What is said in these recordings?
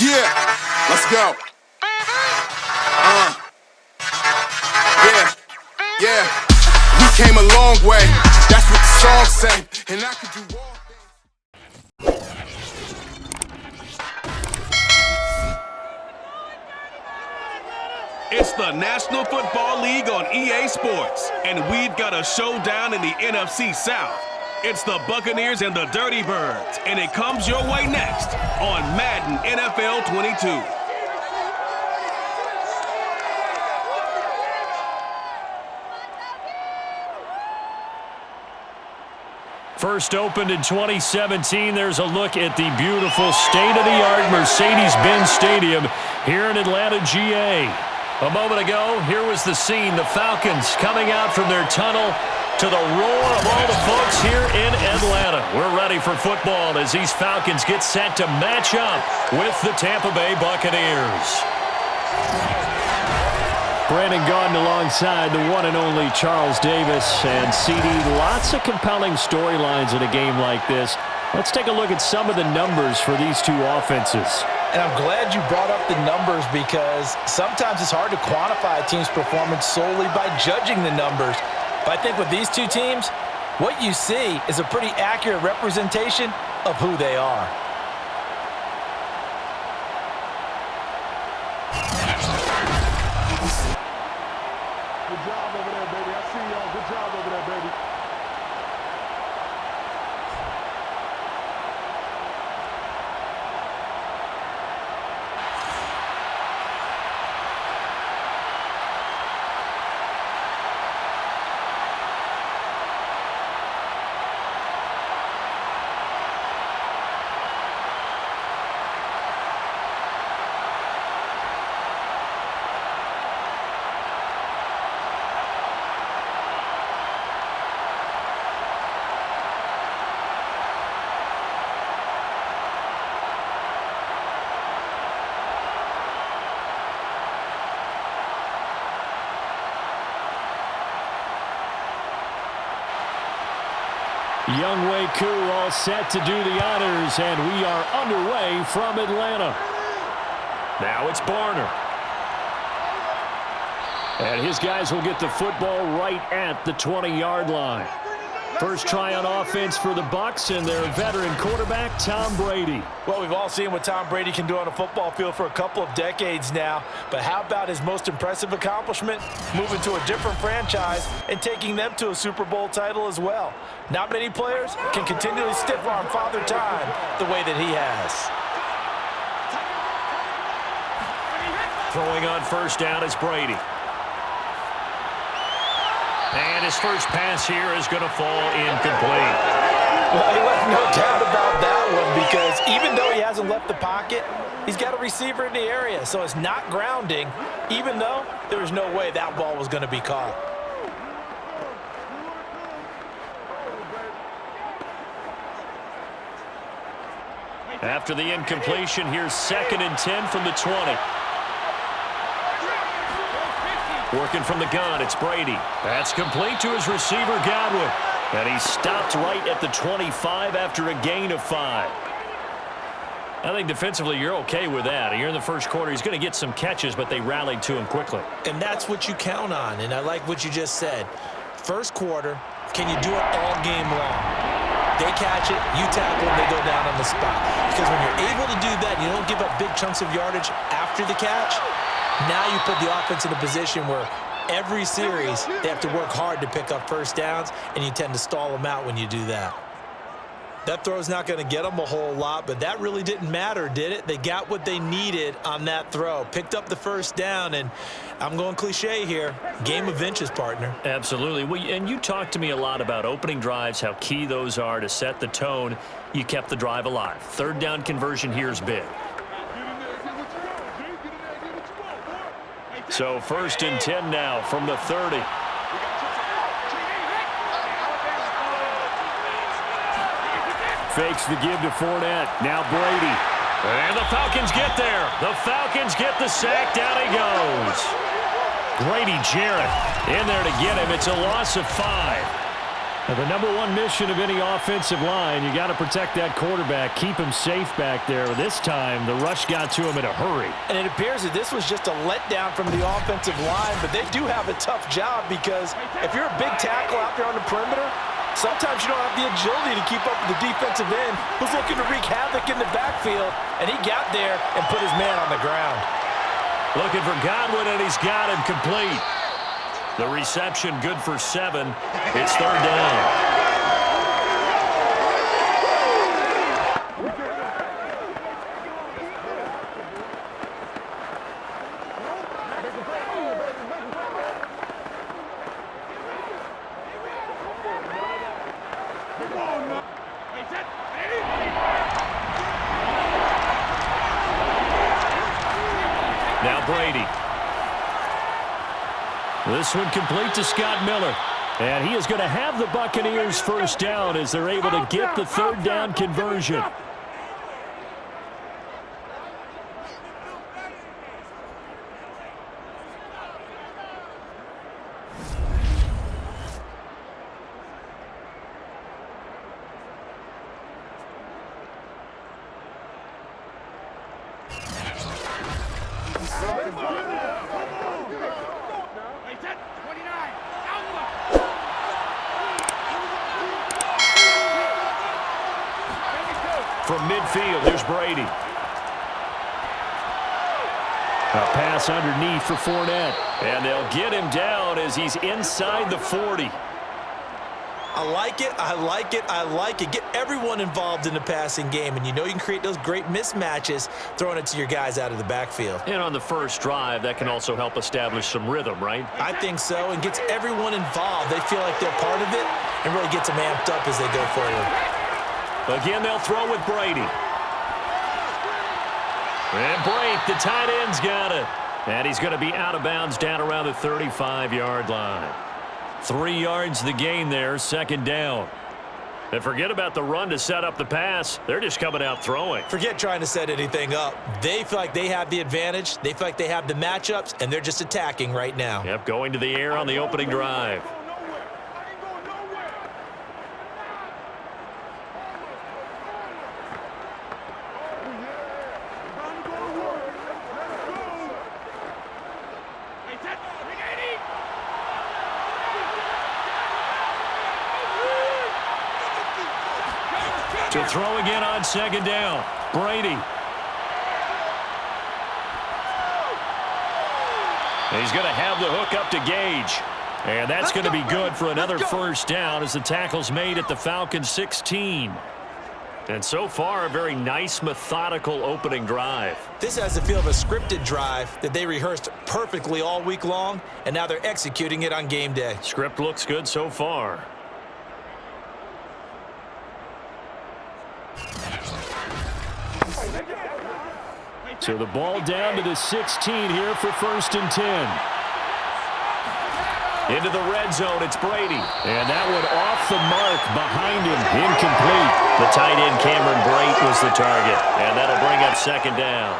Yeah, let's go. Yeah. We came a long way. That's what the song say. And I could do all things. It's the National Football League on EA Sports, and we've got a showdown in the NFC South. It's the Buccaneers and the Dirty Birds, and it comes your way next on Madden NFL 22. First opened in 2017, there's a look at the beautiful state-of-the-art Mercedes-Benz Stadium here in Atlanta, GA. A moment ago, here was the scene, the Falcons coming out from their tunnel to the roar of all the folks here in Atlanta. We're ready for football as these Falcons get set to match up with the Tampa Bay Buccaneers. Brandon Gaudin alongside the one and only Charles Davis. And CD, lots of compelling storylines in a game like this. Let's take a look at some of the numbers for these two offenses. And I'm glad you brought up the numbers because sometimes it's hard to quantify a team's performance solely by judging the numbers. But I think with these two teams, what you see is a pretty accurate representation of who they are. Good job over there, baby. I see y'all. Good job over there, baby. Younghoe Koo all set to do the honors, and we are underway from Atlanta. Now it's Barner. And his guys will get the football right at the 20-yard line. First try on offense for the Bucs and their veteran quarterback, Tom Brady. Well, we've all seen what Tom Brady can do on a football field for a couple of decades now. But how about his most impressive accomplishment? Moving to a different franchise and taking them to a Super Bowl title as well. Not many players can continually stiff-arm Father Time the way that he has. Throwing on first down is Brady. And his first pass here is going to fall incomplete. Well, he left no doubt about that one because even though he hasn't left the pocket, he's got a receiver in the area, so it's not grounding, even though there was no way that ball was going to be caught. After the incompletion, here's 2nd and 10 from the 20. Working from the gun, it's Brady. That's complete to his receiver, Godwin. And he stopped right at the 25 after a gain of 5. I think defensively you're okay with that. Here in the first quarter, he's going to get some catches, but they rallied to him quickly. And that's what you count on, and I like what you just said. First quarter, can you do it all game long? They catch it, you tackle them, they go down on the spot. Because when you're able to do that, you don't give up big chunks of yardage after the catch. Now you put the offense in a position where every series they have to work hard to pick up first downs, and you tend to stall them out when you do that. That throw's not going to get them a whole lot, but that really didn't matter, did it? They got what they needed on that throw. Picked up the first down, and I'm going cliche here. Game of inches, partner. Absolutely. Well, and you talked to me a lot about opening drives, how key those are to set the tone. You kept the drive alive. Third down conversion here is big. So 1st and 10 now from the 30. Fakes the give to Fournette. Now Brady. And the Falcons get there. The Falcons get the sack. Down he goes. Grady Jarrett in there to get him. It's a loss of 5. Now, the number one mission of any offensive line, you got to protect that quarterback, keep him safe back there. This time, the rush got to him in a hurry. And it appears that this was just a letdown from the offensive line, but they do have a tough job because if you're a big tackle out there on the perimeter, sometimes you don't have the agility to keep up with the defensive end who's looking to wreak havoc in the backfield, and he got there and put his man on the ground. Looking for Godwin, and he's got him complete. The reception good for 7. It's 3rd down. Now Brady. This one complete to Scott Miller. And he is going to have the Buccaneers first down as they're able to get the 3rd down conversion. From midfield, there's Brady. A pass underneath for Fournette. And they'll get him down as he's inside the 40. I like it, I like it, I like it. Get everyone involved in the passing game, and you know you can create those great mismatches throwing it to your guys out of the backfield. And on the first drive, that can also help establish some rhythm, right? I think so, and gets everyone involved. They feel like they're part of it and really gets them amped up as they go forward. Again, they'll throw with Brady. And Brake, the tight end's got it. And he's going to be out of bounds down around the 35-yard line. 3 yards the gain there, 2nd down. And forget about the run to set up the pass. They're just coming out throwing. Forget trying to set anything up. They feel like they have the advantage. They feel like they have the matchups, and they're just attacking right now. Yep, going to the air on the opening drive. To throw again on 2nd down. Brady. And he's going to have the hook up to Gage. And that's going to be good for another first down as the tackle's made at the Falcons 16. And so far, a very nice, methodical opening drive. This has the feel of a scripted drive that they rehearsed perfectly all week long, and now they're executing it on game day. Script looks good so far. So the ball down to the 16 here for 1st and 10. Into the red zone, it's Brady. And that one off the mark behind him, incomplete. The tight end, Cameron Brate, was the target. And that'll bring up 2nd down.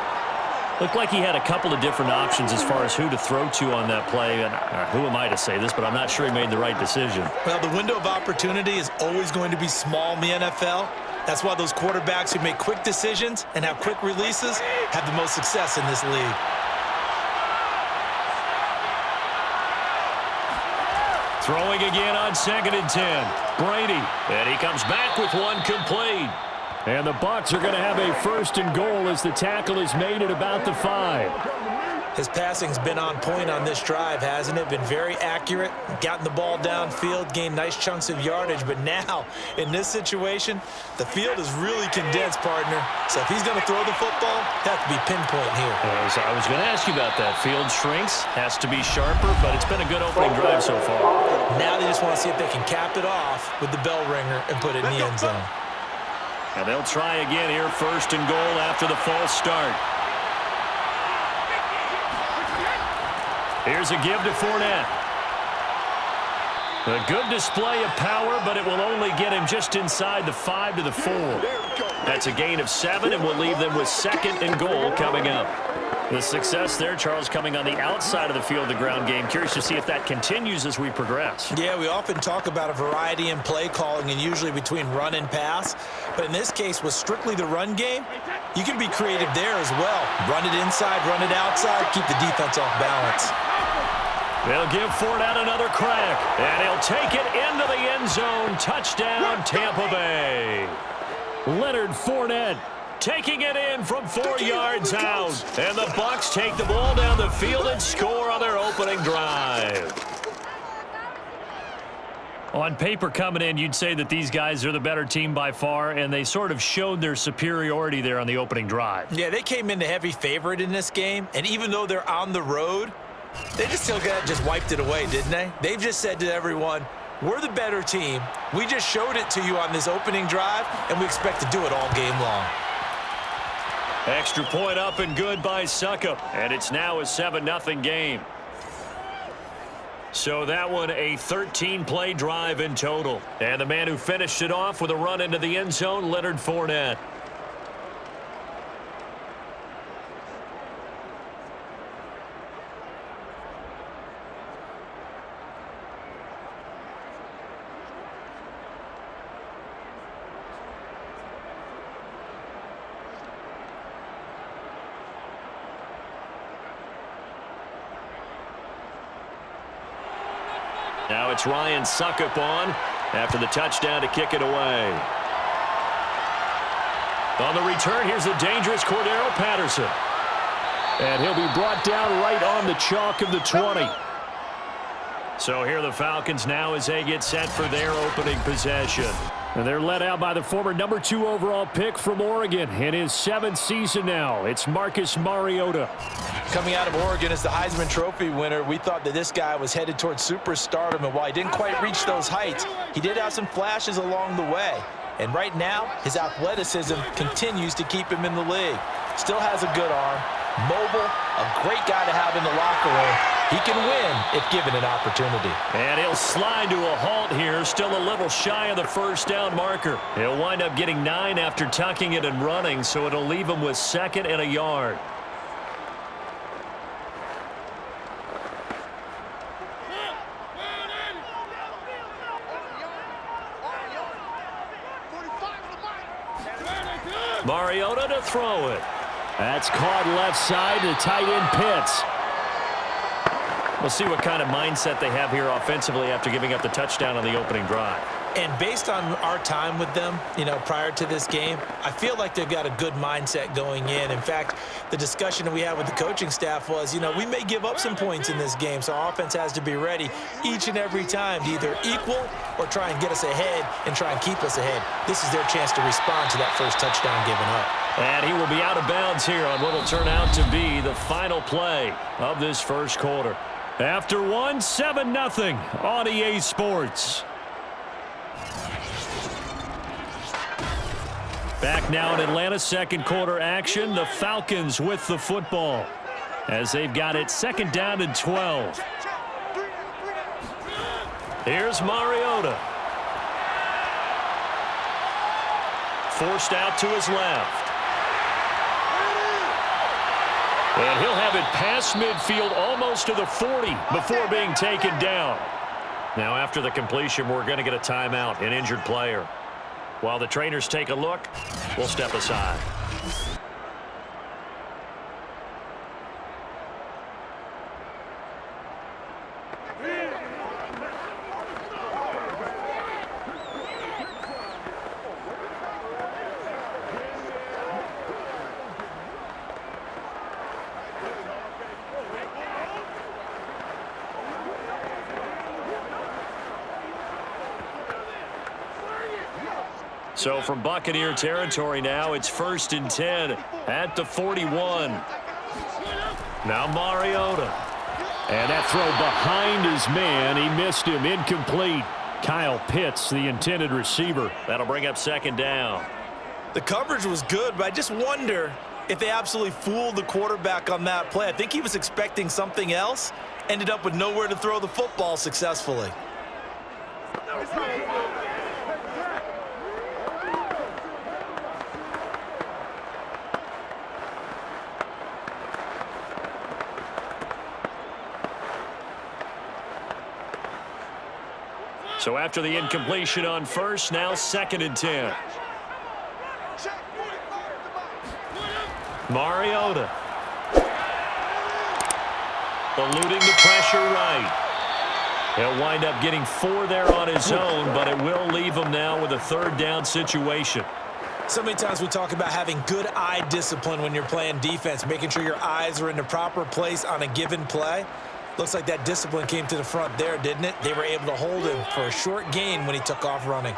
Looked like he had a couple of different options as far as who to throw to on that play. And who am I to say this, but I'm not sure he made the right decision. Well, the window of opportunity is always going to be small in the NFL. That's why those quarterbacks who make quick decisions and have quick releases have the most success in this league. Throwing again on 2nd and 10. Brady. And he comes back with one complete. And the Bucs are going to have a 1st and goal as the tackle is made at about the 5. His passing's been on point on this drive, hasn't it? Been very accurate, gotten the ball downfield, gained nice chunks of yardage. But now, in this situation, the field is really condensed, partner. So if he's going to throw the football, have to be pinpoint here. I was going to ask you about that. Field shrinks, has to be sharper, but it's been a good opening drive so far. Now they just want to see if they can cap it off with the bell ringer and put it in the end zone. And they'll try again here, 1st and goal after the false start. Here's a give to Fournette. A good display of power, but it will only get him just inside the 5 to the 4. That's a gain of 7, and we'll leave them with 2nd and goal coming up. The success there, Charles, coming on the outside of the field, the ground game. Curious to see if that continues as we progress. Yeah, we often talk about a variety in play calling and usually between run and pass. But in this case, with strictly the run game, you can be creative there as well. Run it inside, run it outside, keep the defense off balance. They'll give Fournette another crack, and he'll take it into the end zone. Touchdown, Tampa Bay. Leonard Fournette taking it in from 4 yards out. And the Bucs take the ball down the field and score on their opening drive. On paper coming in, you'd say that these guys are the better team by far, and they sort of showed their superiority there on the opening drive. Yeah, they came in the heavy favorite in this game, and even though they're on the road, they just wiped it away, didn't they? They've just said to everyone, we're the better team. We just showed it to you on this opening drive, and we expect to do it all game long. Extra point up and good by Suckup, and it's now a 7-0 game. So that one a 13-play drive in total. And the man who finished it off with a run into the end zone, Leonard Fournette. Now it's Ryan Suckup on after the touchdown to kick it away. On the return, here's the dangerous Cordero Patterson. And he'll be brought down right on the chalk of the 20. So here are the Falcons now as they get set for their opening possession. And they're led out by the former number 2 overall pick from Oregon in his 7th season now. It's Marcus Mariota. Coming out of Oregon as the Heisman Trophy winner, we thought that this guy was headed towards superstardom, and while he didn't quite reach those heights, he did have some flashes along the way. And right now, his athleticism continues to keep him in the league. Still has a good arm, mobile, a great guy to have in the locker room. He can win if given an opportunity. And he'll slide to a halt here, still a little shy of the first down marker. He'll wind up getting 9 after tucking it and running, so it'll leave him with 2nd and a yard. Mariota to throw it. That's caught left side to tight end Pitts. We'll see what kind of mindset they have here offensively after giving up the touchdown on the opening drive. And based on our time with them, prior to this game, I feel like they've got a good mindset going in. In fact, the discussion that we had with the coaching staff was, we may give up some points in this game, so our offense has to be ready each and every time to either equal or try and get us ahead and try and keep us ahead. This is their chance to respond to that first touchdown given up. And he will be out of bounds here on what will turn out to be the final play of this first quarter. After 7-0 on EA Sports. Back now in Atlanta, second quarter action. The Falcons with the football as they've got it 2nd down and 12. Here's Mariota. Forced out to his left. And he'll have it past midfield almost to the 40 before being taken down. Now after the completion, we're going to get a timeout, an injured player. While the trainers take a look, we'll step aside. So from Buccaneer territory now, it's 1st and 10 at the 41. Now Mariota. And that throw behind his man. He missed him. Incomplete. Kyle Pitts, the intended receiver. That'll bring up 2nd down. The coverage was good, but I just wonder if they absolutely fooled the quarterback on that play. I think he was expecting something else. Ended up with nowhere to throw the football successfully. So after the incompletion on first, now 2nd and 10. Mariota. Eluding the pressure right. He'll wind up getting 4 there on his own, but it will leave him now with a 3rd down situation. So many times we talk about having good eye discipline when you're playing defense, making sure your eyes are in the proper place on a given play. Looks like that discipline came to the front there, didn't it? They were able to hold him for a short gain when he took off running.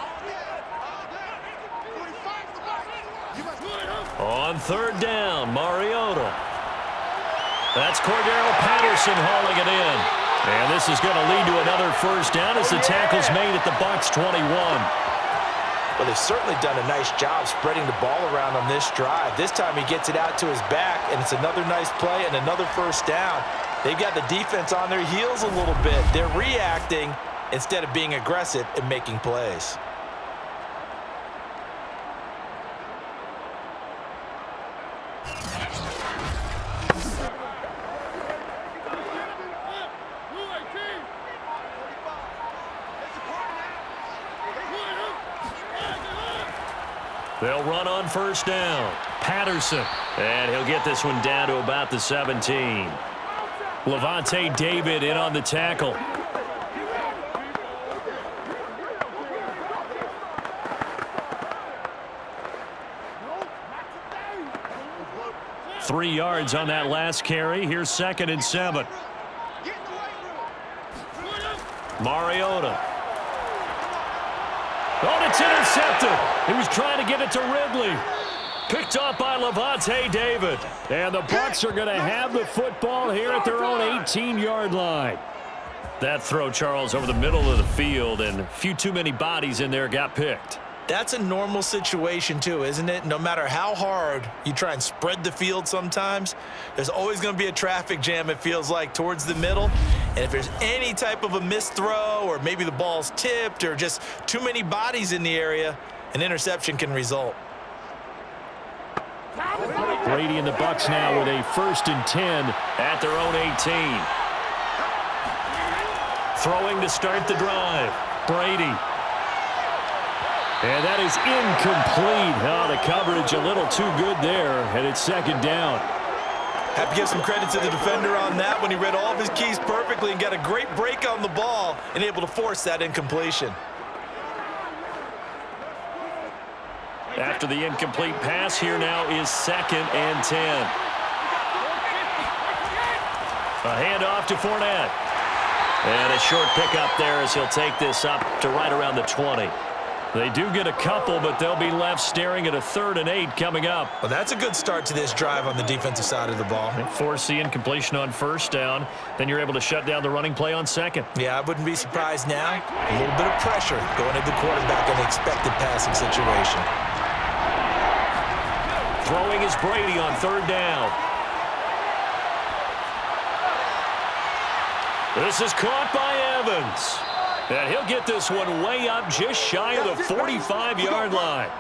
On 3rd down, Mariota. That's Cordero Patterson hauling it in. And this is going to lead to another 1st down as the tackle's made at the Bucs 21. Well, they've certainly done a nice job spreading the ball around on this drive. This time he gets it out to his back, and it's another nice play and another 1st down. They've got the defense on their heels a little bit. They're reacting instead of being aggressive and making plays. They'll run on 1st down. Patterson. And he'll get this one down to about the 17. Levante David in on the tackle. Three yards on that last carry. Here's 2nd and 7. Mariota. Oh, and it's intercepted. He was trying to get it to Ridley. Picked off by Levante David. And the Bucs are going to have the football here at their own 18-yard line. That throw, Charles, over the middle of the field, and a few too many bodies in there got picked. That's a normal situation too, isn't it? No matter how hard you try and spread the field sometimes, there's always going to be a traffic jam, it feels like, towards the middle. And if there's any type of a missed throw, or maybe the ball's tipped, or just too many bodies in the area, an interception can result. Brady and the Bucs now with a 1st and 10 at their own 18. Throwing to start the drive. Brady. And that is incomplete. Oh, the coverage a little too good there, and it's 2nd down. Have to give some credit to the defender on that when he read all of his keys perfectly and got a great break on the ball and able to force that incompletion. After the incomplete pass, here now is 2nd and 10. A handoff to Fournette. And a short pickup there as he'll take this up to right around the 20. They do get a couple, but they'll be left staring at a 3rd and 8 coming up. Well, that's a good start to this drive on the defensive side of the ball. Force the incompletion on 1st down. Then you're able to shut down the running play on 2nd. Yeah, I wouldn't be surprised now. A little bit of pressure going at the quarterback in the expected passing situation. Throwing is Brady on 3rd down. This is caught by Evans. And he'll get this one way up just shy of the 45-yard line.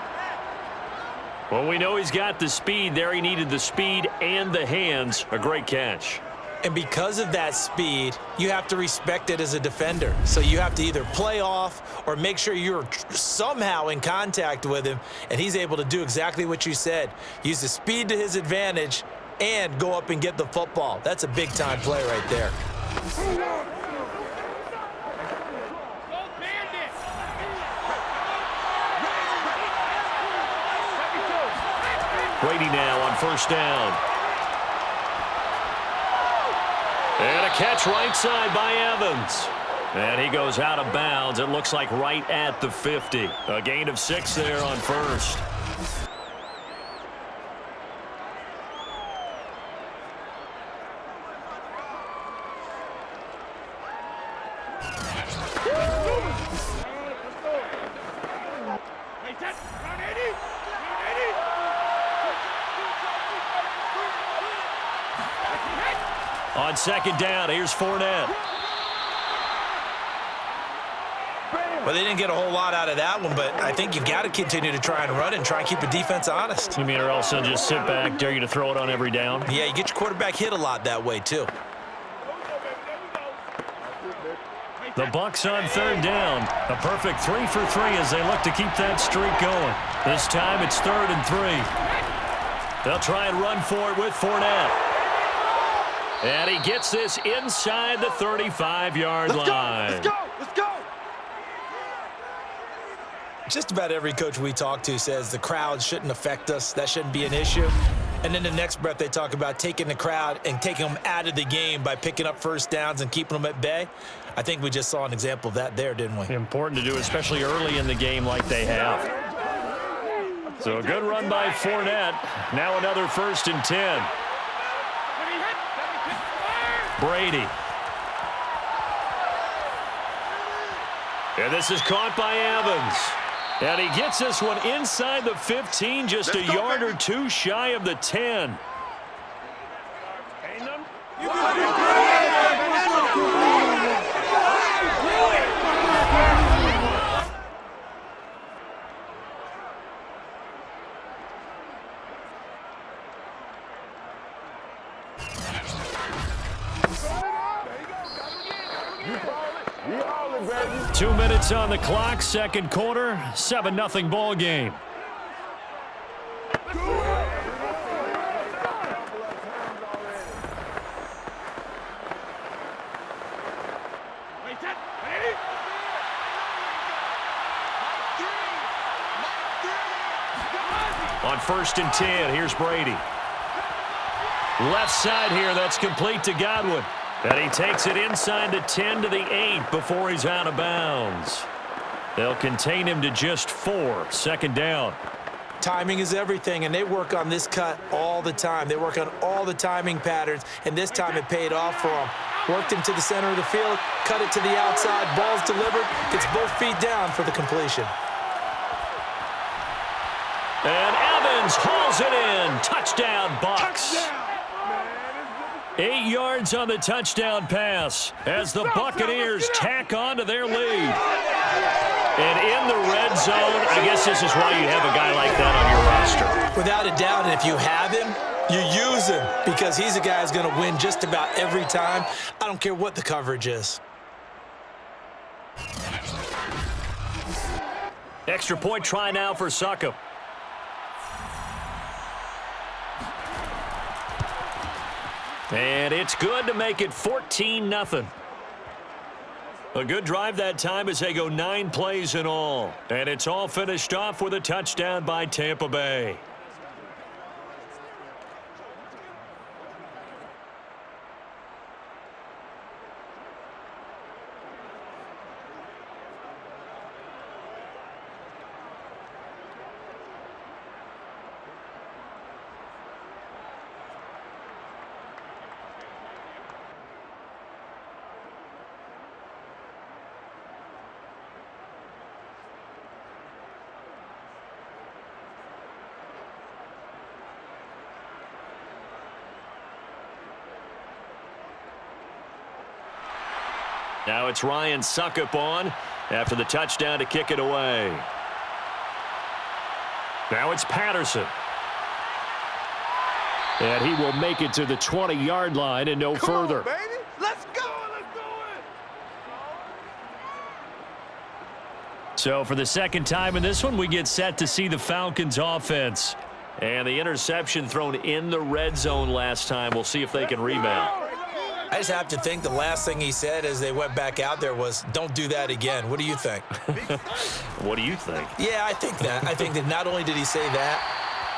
Well, we know he's got the speed there. He needed the speed and the hands. A great catch. And because of that speed, you have to respect it as a defender. So you have to either play off or make sure you're somehow in contact with him, and he's able to do exactly what you said. Use the speed to his advantage and go up and get the football. That's a big-time play right there. Brady now on 1st down. And a catch right side by Evans. And he goes out of bounds. It looks like right at the 50. A gain of 6 there on 1st. On 2nd down, here's Fournette. Well, they didn't get a whole lot out of that one, but I think you've got to continue to try and run and try and keep the defense honest. You mean or else they'll just sit back, dare you to throw it on every down? Yeah, you get your quarterback hit a lot that way, too. The Bucs on third down. A perfect 3 for 3 as they look to keep that streak going. This time it's 3rd and 3. They'll try and run for it with Fournette. And he gets this inside the 35-yard line. Let's go! Let's go! Just about every coach we talk to says the crowd shouldn't affect us. That shouldn't be an issue. And then the next breath they talk about taking the crowd and taking them out of the game by picking up first downs and keeping them at bay. I think we just saw an example of that there, didn't we? Important to do, especially early in the game like they have. So a good run by Fournette. Now another 1st and 10. Brady. And this is caught by Evans. And he gets this one inside the 15, just a yard or two shy of the 10. You ballin', baby. 2 minutes on the clock, second quarter, 7-0 ball game. On 1st and 10, here's Brady. Left side here, that's complete to Godwin. And he takes it inside the 10 to the 8 before he's out of bounds. They'll contain him to just 4, second down. Timing is everything, and they work on this cut all the time. They work on all the timing patterns, and this time it paid off for them. Worked him to the center of the field, cut it to the outside, ball's delivered, gets both feet down for the completion. And Evans hauls it in. Touchdown, Bucs. 8 yards on the touchdown pass as the Buccaneers tack on to their lead. And in the red zone, I guess this is why you have a guy like that on your roster. Without a doubt, and if you have him, you use him because he's a guy who's going to win just about every time. I don't care what the coverage is. Extra point try now for Succop. And it's good to make it 14-0. A good drive that time as they go 9 plays in all. And it's all finished off with a touchdown by Tampa Bay. Now it's Ryan Succop on after the touchdown to kick it away. Now it's Patterson. And he will make it to the 20-yard line and no further. Come on, baby. Let's go. Let's do it. So for the second time in this one, we get set to see the Falcons offense. And the interception thrown in the red zone last time. We'll see if they can rebound. I just have to think the last thing he said as they went back out there was, don't do that again. What do you think? What do you think? Yeah, I think that. I think that not only did he say that,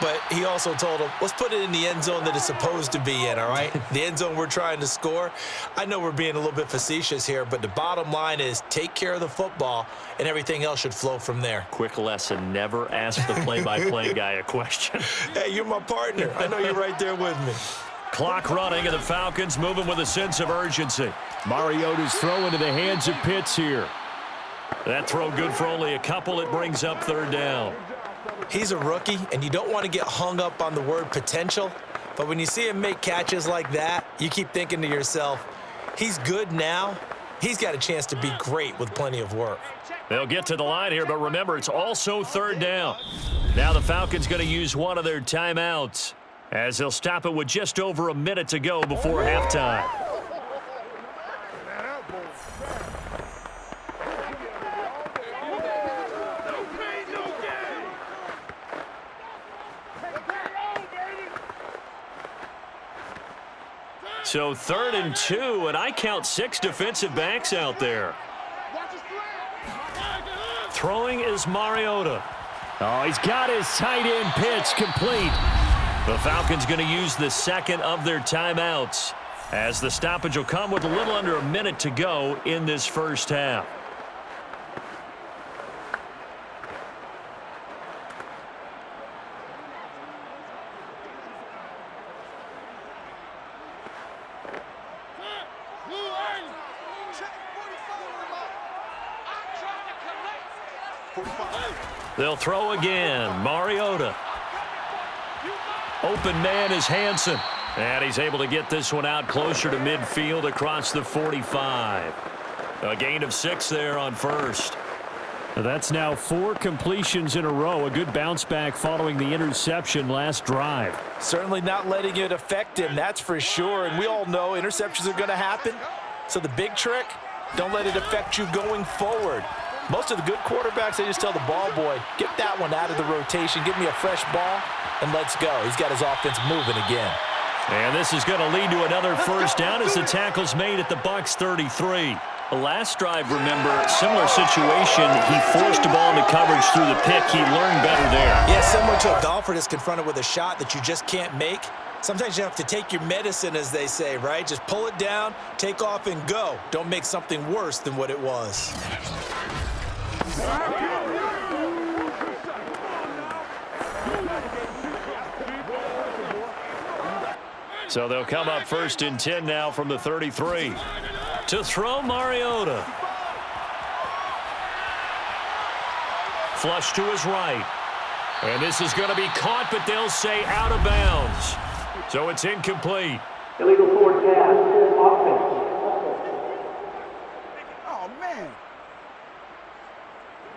but he also told him, let's put it in the end zone that it's supposed to be in, all right? The end zone we're trying to score. I know we're being a little bit facetious here, but the bottom line is take care of the football, and everything else should flow from there. Quick lesson, never ask the play-by-play guy a question. Hey, you're my partner. I know you're right there with me. Clock running, and the Falcons moving with a sense of urgency. Mariota's throw into the hands of Pitts here. That throw good for only a couple. It brings up third down. He's a rookie, and you don't want to get hung up on the word potential. But when you see him make catches like that, you keep thinking to yourself, he's good now. He's got a chance to be great with plenty of work. They'll get to the line here, but remember, it's also third down. Now the Falcons going to use one of their timeouts, as they'll stop it with just over a minute to go before halftime. So 3rd and 2, and I count 6 defensive backs out there. Throwing is Mariota. Oh, he's got his tight end pitch complete. The Falcons going to use the second of their timeouts, as the stoppage will come with a little under a minute to go in this first half. They'll throw again. Mariota. Open man is Hansen. And he's able to get this one out closer to midfield across the 45. A gain of 6 there on first. That's now 4 completions in a row. A good bounce back following the interception last drive. Certainly not letting it affect him, that's for sure. And we all know interceptions are going to happen. So the big trick, don't let it affect you going forward. Most of the good quarterbacks, they just tell the ball boy, get that one out of the rotation, give me a fresh ball, and let's go. He's got his offense moving again. And this is going to lead to another first down as the tackle's made at the Bucs 33. The last drive, remember, similar situation. He forced the ball into coverage through the pick. He learned better there. Yeah, similar to a golfer that's confronted with a shot that you just can't make. Sometimes you have to take your medicine, as they say, right? Just pull it down, take off, and go. Don't make something worse than what it was. So they'll come up 1st and 10 now from the 33. To throw, Mariota. Flush to his right. And this is going to be caught, but they'll say out of bounds. So it's incomplete. Illegal forward pass, offense. Oh, man.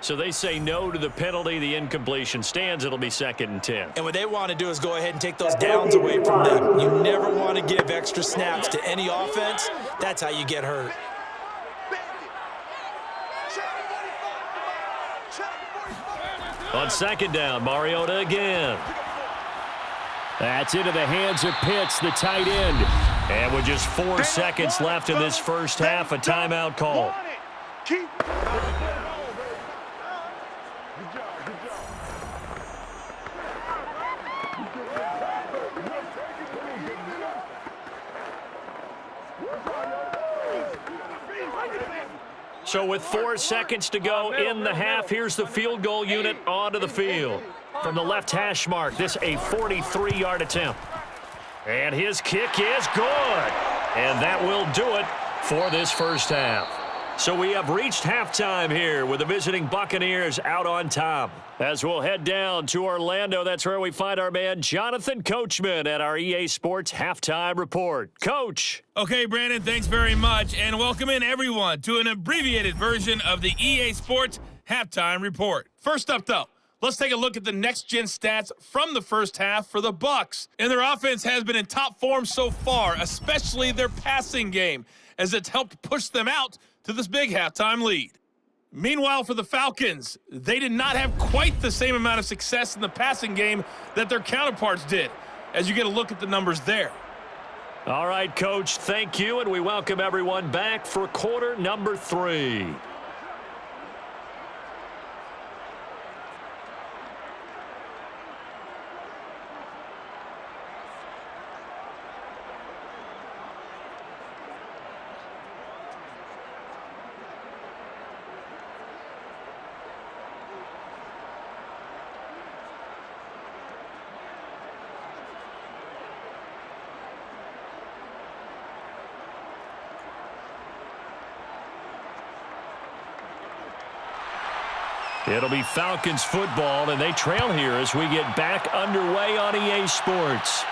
So they say no to the penalty. The incompletion stands. It'll be 2nd and 10. And what they want to do is go ahead and take those downs away from them. You never want to give extra snaps to any offense. That's how you get hurt. On 2nd down, Mariota again. That's into the hands of Pitts, the tight end. And with just 4 seconds left in this first half, a timeout call. So with 4 seconds to go in the half, here's the field goal unit onto the field. From the left hash mark, this a 43-yard attempt. And his kick is good. And that will do it for this first half. So we have reached halftime here with the visiting Buccaneers out on top. As we'll head down to Orlando, that's where we find our man Jonathan Coachman at our EA Sports Halftime Report. Coach. Okay, Brandon, thanks very much, and welcome in everyone to an abbreviated version of the EA Sports Halftime Report. First up, though, let's take a look at the next-gen stats from the first half for the Bucs. And their offense has been in top form so far, especially their passing game, as it's helped push them out to this big halftime lead. Meanwhile, for the Falcons, they did not have quite the same amount of success in the passing game that their counterparts did, as you get a look at the numbers there. All right, Coach, thank you, and we welcome everyone back for quarter number 3. It'll be Falcons football, and they trail here as we get back underway on EA Sports.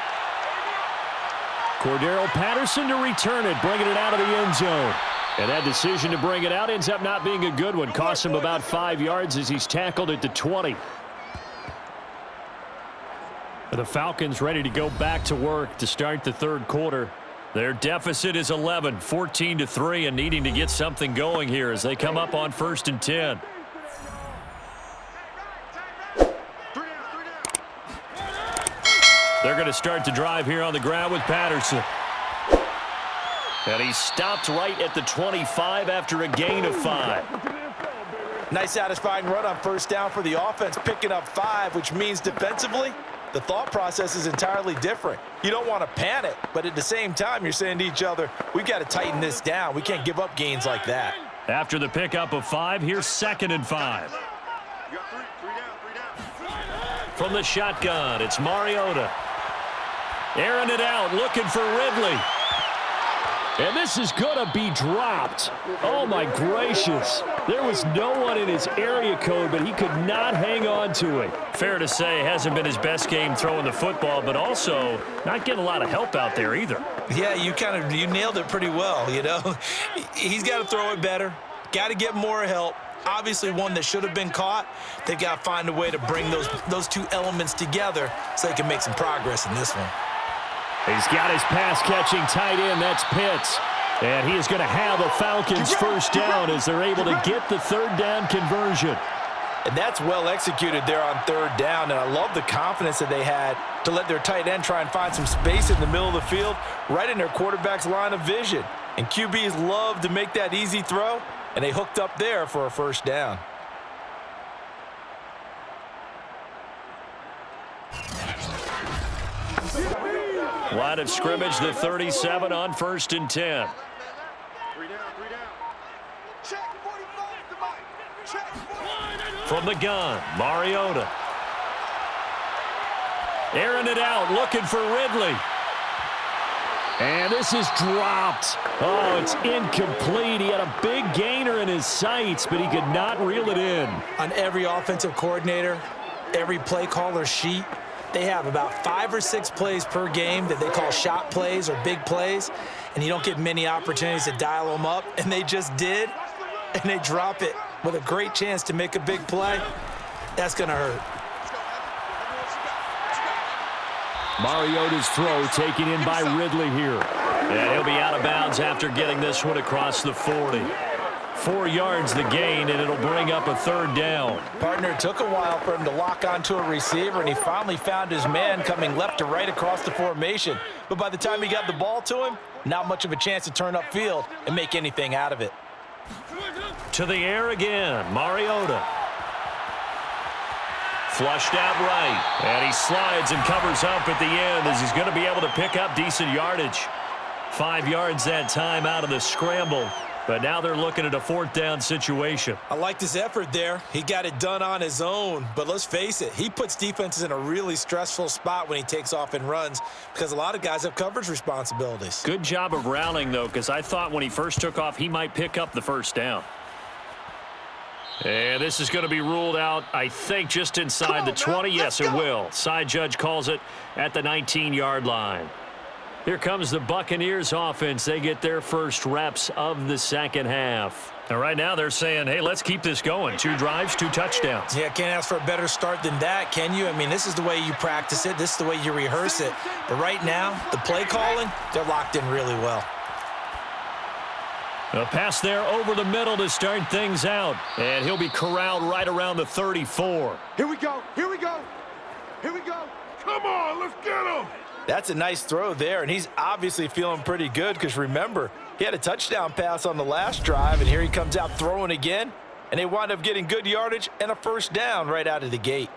Cordero Patterson to return it, bringing it out of the end zone. And that decision to bring it out ends up not being a good one. Costs him about 5 yards as he's tackled at the 20. The Falcons ready to go back to work to start the third quarter. Their deficit is 11, 14-3, and needing to get something going here as they come up on 1st and 10. They're going to start the drive here on the ground with Patterson. And he stopped right at the 25 after a gain of 5. Nice satisfying run on first down for the offense, picking up 5, which means defensively, the thought process is entirely different. You don't want to panic, but at the same time, you're saying to each other, we've got to tighten this down. We can't give up gains like that. After the pickup of 5, here's 2nd and 5. From the shotgun, it's Mariota. Airing it out, looking for Ridley. And this is going to be dropped. Oh, my gracious. There was no one in his area code, but he could not hang on to it. Fair to say, hasn't been his best game throwing the football, but also not getting a lot of help out there either. Yeah, you nailed it pretty well, you know. He's got to throw it better. Got to get more help. Obviously one that should have been caught. They've got to find a way to bring those two elements together so they can make some progress in this one. He's got his pass-catching tight end. That's Pitts. And he is going to have a Falcons first down as they're able to get the 3rd down conversion. And that's well executed there on 3rd down. And I love the confidence that they had to let their tight end try and find some space in the middle of the field, right in their quarterback's line of vision. And QBs love to make that easy throw, and they hooked up there for a first down. Line of scrimmage, the 37 on 1st and 10. From the gun, Mariota. Airing it out, looking for Ridley. And this is dropped. Oh, it's incomplete. He had a big gainer in his sights, but he could not reel it in. On every offensive coordinator, every play caller sheet, they have about 5 or 6 plays per game that they call shot plays or big plays, and you don't get many opportunities to dial them up, and they just did, and they drop it with a great chance to make a big play. That's going to hurt. Mariota's throw taken in by Ridley here. And he'll be out of bounds after getting this one across the 40. 4 yards the gain, and it'll bring up a 3rd down. Partner, it took a while for him to lock onto a receiver, and he finally found his man coming left to right across the formation. But by the time he got the ball to him, not much of a chance to turn upfield and make anything out of it. To the air again, Mariota. Flushed out right, and he slides and covers up at the end as he's going to be able to pick up decent yardage. 5 yards that time out of the scramble. But now they're looking at a 4th down situation. I liked his effort there. He got it done on his own. But let's face it, he puts defenses in a really stressful spot when he takes off and runs because a lot of guys have coverage responsibilities. Good job of rallying, though, because I thought when he first took off, he might pick up the 1st down. And this is going to be ruled out, I think, just inside the 20. Yes, it will. Side judge calls it at the 19-yard line. Here comes the Buccaneers offense. They get their first reps of the 2nd half. And right now they're saying, hey, let's keep this going. 2 drives, 2 touchdowns. Yeah, can't ask for a better start than that, can you? I mean, this is the way you practice it. This is the way you rehearse it. But right now, the play calling, they're locked in really well. A pass there over the middle to start things out. And he'll be corralled right around the 34. Here we go. Here we go. Here we go. Come on, let's get him. That's a nice throw there, and he's obviously feeling pretty good because, remember, he had a touchdown pass on the last drive, and here he comes out throwing again, and they wind up getting good yardage and a 1st down right out of the gate.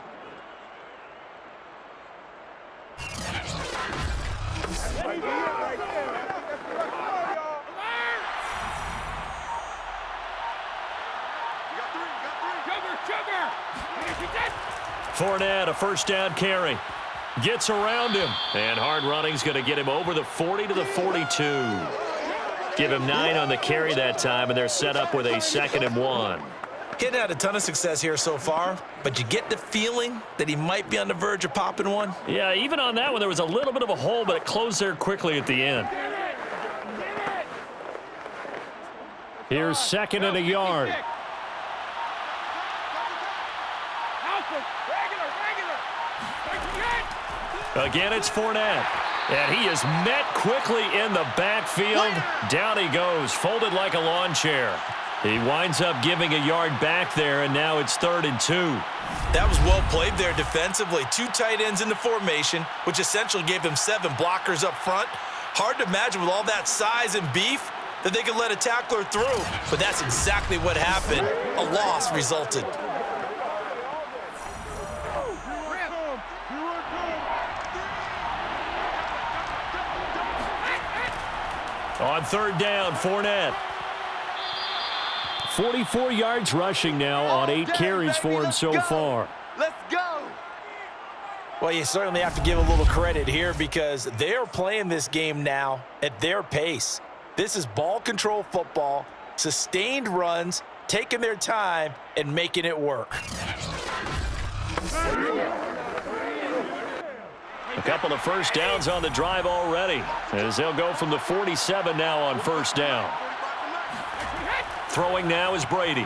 Fournette, a 1st down carry. Gets around him, and hard running's going to get him over the 40 to the 42. Give him 9 on the carry that time, and they're set up with a 2nd and 1. He hadn't had a ton of success here so far, but you get the feeling that he might be on the verge of popping one. Yeah, even on that one, there was a little bit of a hole, but it closed there quickly at the end. Here's 2nd and a yard. Again, it's Fournette. And he is met quickly in the backfield. Down he goes, folded like a lawn chair. He winds up giving a yard back there, and now it's 3rd and 2. That was well played there defensively. 2 tight ends in the formation, which essentially gave them 7 blockers up front. Hard to imagine with all that size and beef that they could let a tackler through, but that's exactly what happened. A loss resulted. On third down, Fournette. 44 yards rushing now on 8 carries for him so far. Let's go. Well, you certainly have to give a little credit here because they're playing this game now at their pace. This is ball control football, sustained runs, taking their time and making it work. A couple of first downs on the drive already, as they'll go from the 47 now on first down. Throwing now is Brady.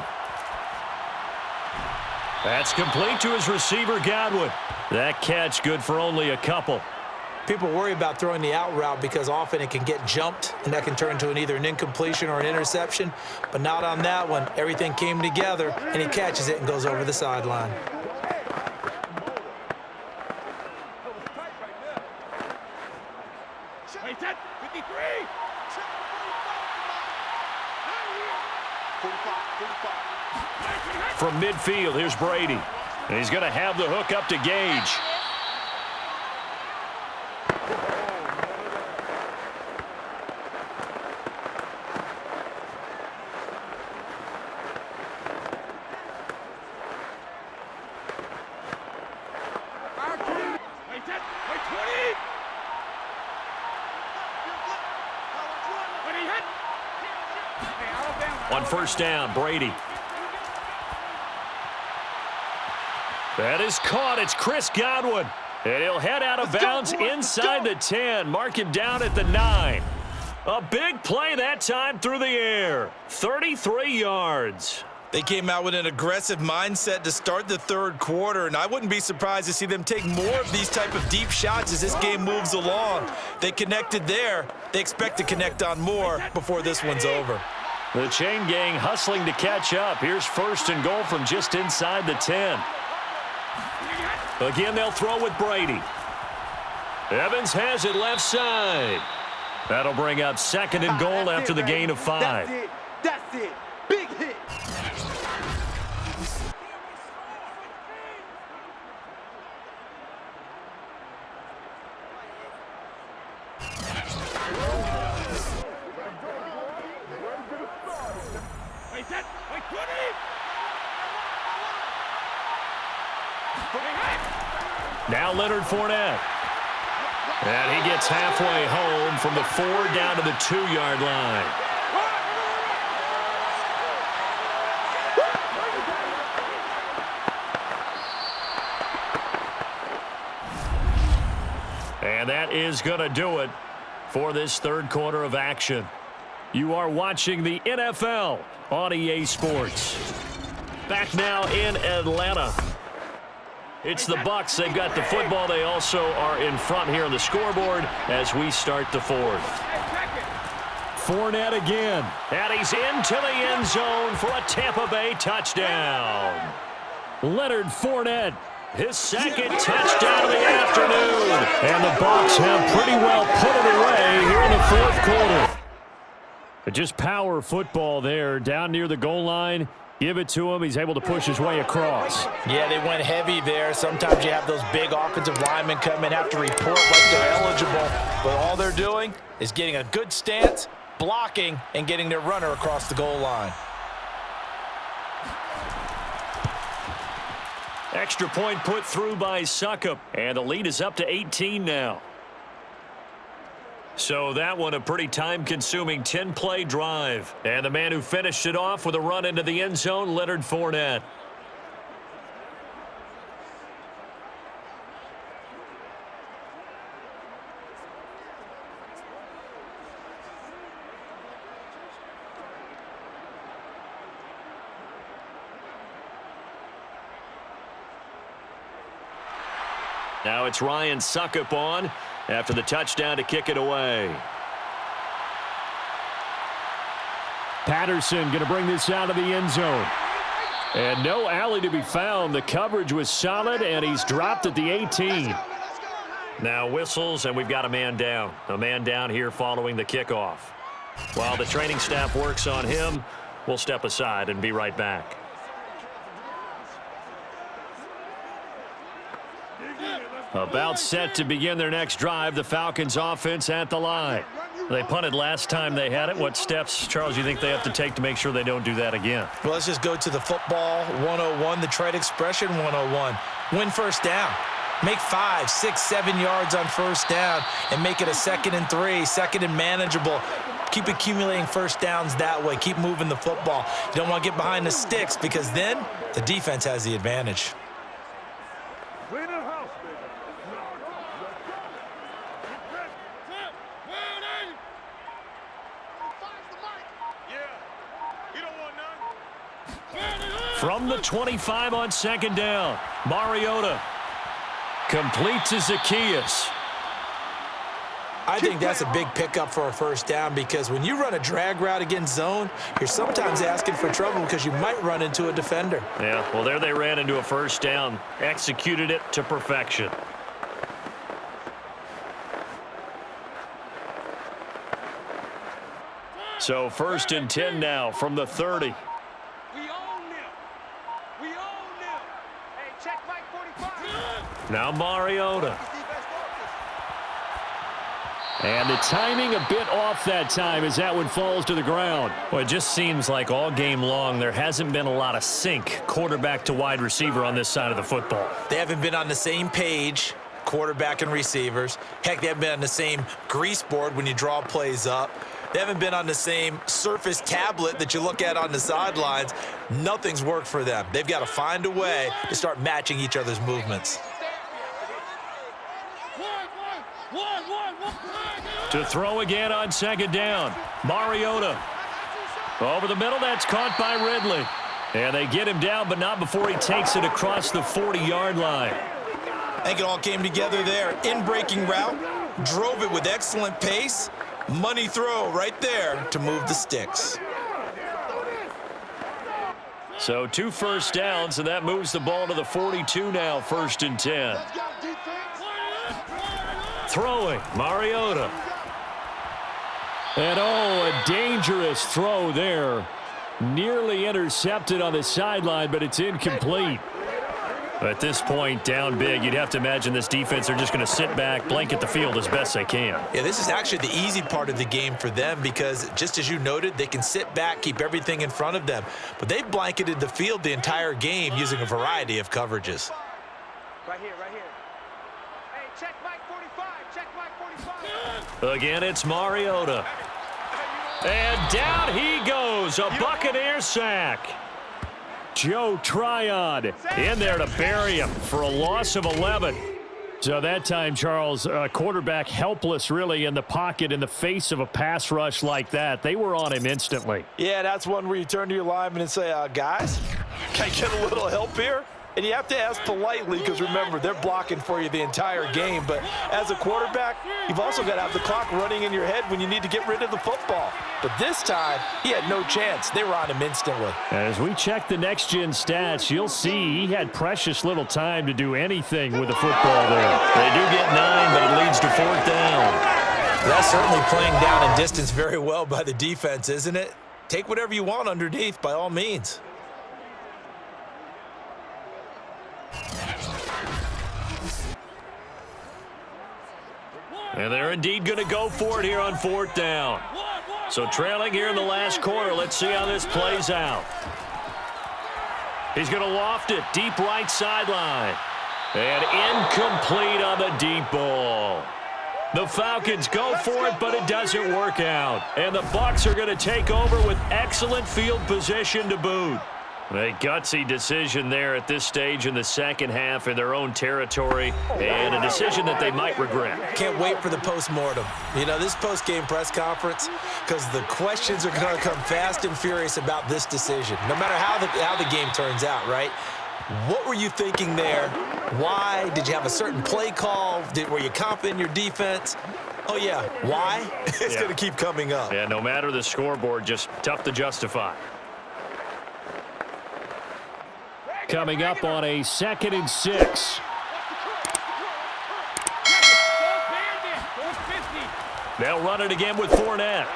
That's complete to his receiver, Godwin. That catch good for only a couple. People worry about throwing the out route because often it can get jumped, and that can turn into either an incompletion or an interception. But not on that one. Everything came together, and he catches it and goes over the sideline. From midfield, here's Brady. And he's going to have the hook up to Gage. On first down, Brady. That is caught. It's Chris Godwin. And he'll head out of bounds inside the 10. Mark him down at the 9. A big play that time through the air. 33 yards. They came out with an aggressive mindset to start the third quarter, and I wouldn't be surprised to see them take more of these type of deep shots as this game moves along. They connected there. They expect to connect on more before this one's over. The chain gang hustling to catch up. Here's first and goal from just inside the 10. Again, they'll throw with Brady. Evans has it left side. That'll bring up second and goal after the gain of 5. That's it. That's it. Big hit. Now Leonard Fournette. And he gets halfway home from the 4 down to the 2-yard line. And that is going to do it for this third quarter of action. You are watching the NFL on EA Sports. Back now in Atlanta. It's the Bucs. They've got the football. They also are in front here on the scoreboard as we start the fourth. Fournette again. And he's into the end zone for a Tampa Bay touchdown. Leonard Fournette, his second touchdown of the afternoon. And the Bucs have pretty well put it away here in the fourth quarter. Just power football there down near the goal line. Give it to him. He's able to push his way across. Yeah, they went heavy there. Sometimes you have those big offensive linemen come in, have to report like they're eligible. But all they're doing is getting a good stance, blocking, and getting their runner across the goal line. Extra point put through by Suckup. And the lead is up to 18 now. So that one a pretty time-consuming 10-play drive. And the man who finished it off with a run into the end zone, Leonard Fournette. Now it's Ryan Suckup on after the touchdown to kick it away. Patterson going to bring this out of the end zone. And no alley to be found. The coverage was solid, and he's dropped at the 18. Now whistles, and we've got a man down. A man down here following the kickoff. While the training staff works on him, we'll step aside and be right back. About set to begin their next drive, the Falcons offense at the line. They punted last time they had it. What steps, Charles, you think they have to take to make sure they don't do that again? Well, let's just go to the football 101, the trade expression 101. Win first down. Make 5, 6, 7 yards on first down and make it a 2nd and 3, 2nd and manageable. Keep accumulating first downs that way. Keep moving the football. You don't want to get behind the sticks because then the defense has the advantage. From the 25 on 2nd down, Mariota completes to Zacchaeus. I think that's a big pickup for a first down because when you run a drag route against zone, you're sometimes asking for trouble because you might run into a defender. Yeah, well, there they ran into a first down, executed it to perfection. So 1st and 10 now from the 30. Now Mariota. And the timing a bit off that time as that one falls to the ground. Well, it just seems like all game long there hasn't been a lot of sync quarterback to wide receiver on this side of the football. They haven't been on the same page, quarterback and receivers. Heck, they haven't been on the same grease board when you draw plays up. They haven't been on the same Surface tablet that you look at on the sidelines. Nothing's worked for them. They've got to find a way to start matching each other's movements. To throw again on 2nd down. Mariota. Over the middle, that's caught by Ridley. And they get him down, but not before he takes it across the 40-yard line. I think it all came together there. In-breaking route, drove it with excellent pace. Money throw right there to move the sticks. So 2 first downs, and that moves the ball to the 42 now, 1st and 10. Throwing, Mariota. And a dangerous throw there. Nearly intercepted on the sideline, but it's incomplete. At this point, down big, you'd have to imagine this defense are just going to sit back, blanket the field as best they can. Yeah, this is actually the easy part of the game for them because, just as you noted, they can sit back, keep everything in front of them. But they've blanketed the field the entire game using a variety of coverages. Right here, right here. Hey, check Mike 45, check Mike 45. Again, it's Mariota. And down he goes, a Buccaneer sack. Joe Tryon in there to bury him for a loss of 11. So that time, Charles, quarterback helpless really in the pocket in the face of a pass rush like that. They were on him instantly. Yeah, that's one where you turn to your lineman and say, guys, can I get a little help here? And you have to ask politely because, remember, they're blocking for you the entire game. But as a quarterback, you've also got to have the clock running in your head when you need to get rid of the football. But this time, he had no chance. They were on him instantly. As we check the next-gen stats, you'll see he had precious little time to do anything with the football there. They do get 9, but it leads to 4th down. That's certainly playing down in distance very well by the defense, isn't it? Take whatever you want underneath, by all means. And they're indeed going to go for it here on 4th down. So trailing here in the last quarter, let's see how this plays out. He's going to loft it, deep right sideline. And incomplete on the deep ball. The Falcons go for it, but it doesn't work out. And the Bucs are going to take over with excellent field position to boot. A gutsy decision there at this stage in the second half in their own territory, and a decision that they might regret. Can't wait for the post-mortem. You know, this post-game press conference, because the questions are going to come fast and furious about this decision, no matter how the game turns out, right? What were you thinking there? Why? Did you have a certain play call? Were you confident in your defense? Oh, yeah. Why? It's going to keep coming up. Yeah, no matter the scoreboard, just tough to justify. Coming up on a 2nd and 6. They'll run it again with Fournette.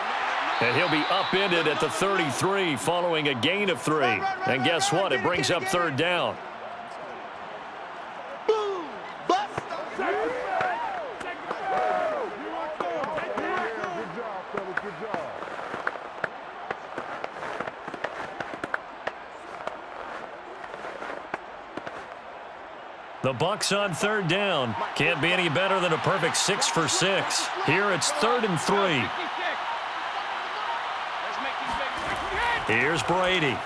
And he'll be upended at the 33 following a gain of 3. And guess what? It brings up third down. The Bucs on third down. Can't be any better than a perfect 6 for 6. Here it's 3rd and 3. Here's Brady.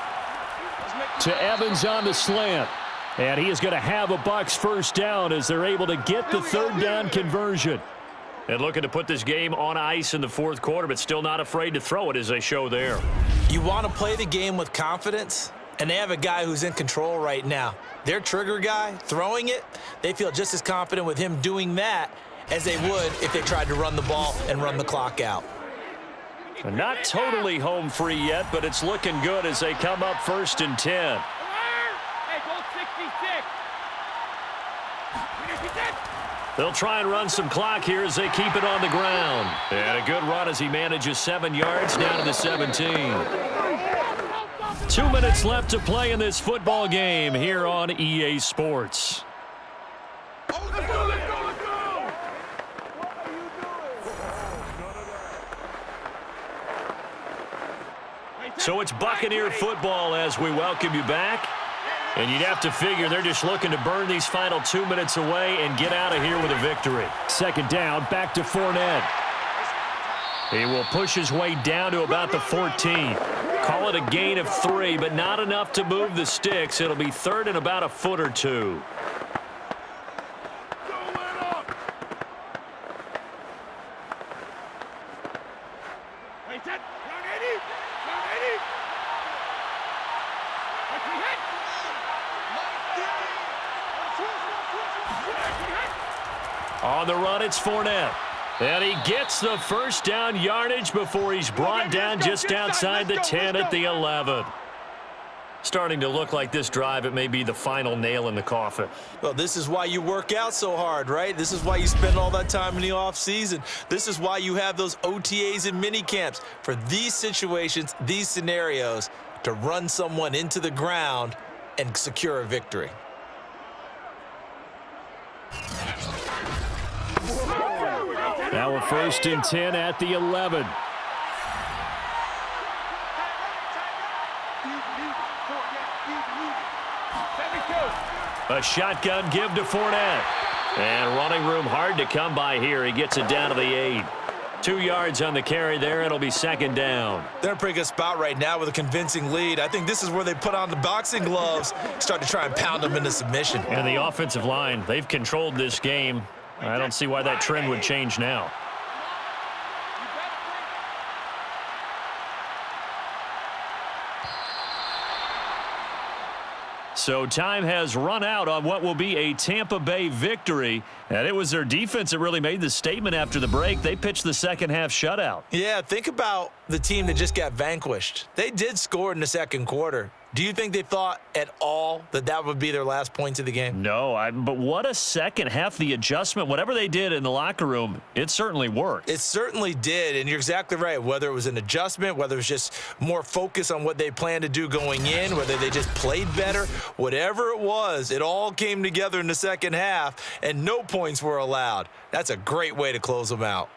To Evans on the slant. And he is going to have a Bucs first down as they're able to get the third down conversion. And looking to put this game on ice in the fourth quarter, but still not afraid to throw it as they show there. You want to play the game with confidence? And they have a guy who's in control right now. Their trigger guy, throwing it, they feel just as confident with him doing that as they would if they tried to run the ball and run the clock out. Not totally home free yet, but it's looking good as they come up 1st and 10. They'll try and run some clock here as they keep it on the ground. And a good run as he manages 7 yards down to the 17. 2 minutes left to play in this football game here on EA Sports. So it's Buccaneer football as we welcome you back. And you'd have to figure they're just looking to burn these final 2 minutes away and get out of here with a victory. 2nd down, back to Fournette. He will push his way down to about the 14. Call it a gain of 3, but not enough to move the sticks. It'll be 3rd and about a foot or 2. On the run, it's Fournette. And he gets the first down yardage before he's brought down just outside the 10 at the 11. Starting to look like this drive, it may be the final nail in the coffin. Well, this is why you work out so hard, right? This is why you spend all that time in the offseason. This is why you have those OTAs and mini camps for these situations, these scenarios, to run someone into the ground and secure a victory. Now a 1st and 10 at the 11. A shotgun give to Fournette. And running room hard to come by here. He gets it down to the 8. 2 yards on the carry there. It'll be 2nd down. They're in a pretty good spot right now with a convincing lead. I think this is where they put on the boxing gloves, start to try and pound them into submission. And the offensive line, they've controlled this game. I don't see why that trend would change now. So time has run out on what will be a Tampa Bay victory. And it was their defense that really made the statement after the break. They pitched the second half shutout. Yeah, think about the team that just got vanquished. They did score in the second quarter. Do you think they thought at all that that would be their last points of the game? No, but what a second half. The adjustment, whatever they did in the locker room, it certainly worked. It certainly did, and you're exactly right. Whether it was an adjustment, whether it was just more focus on what they planned to do going in, whether they just played better, whatever it was, it all came together in the second half, and no points were allowed. That's a great way to close them out.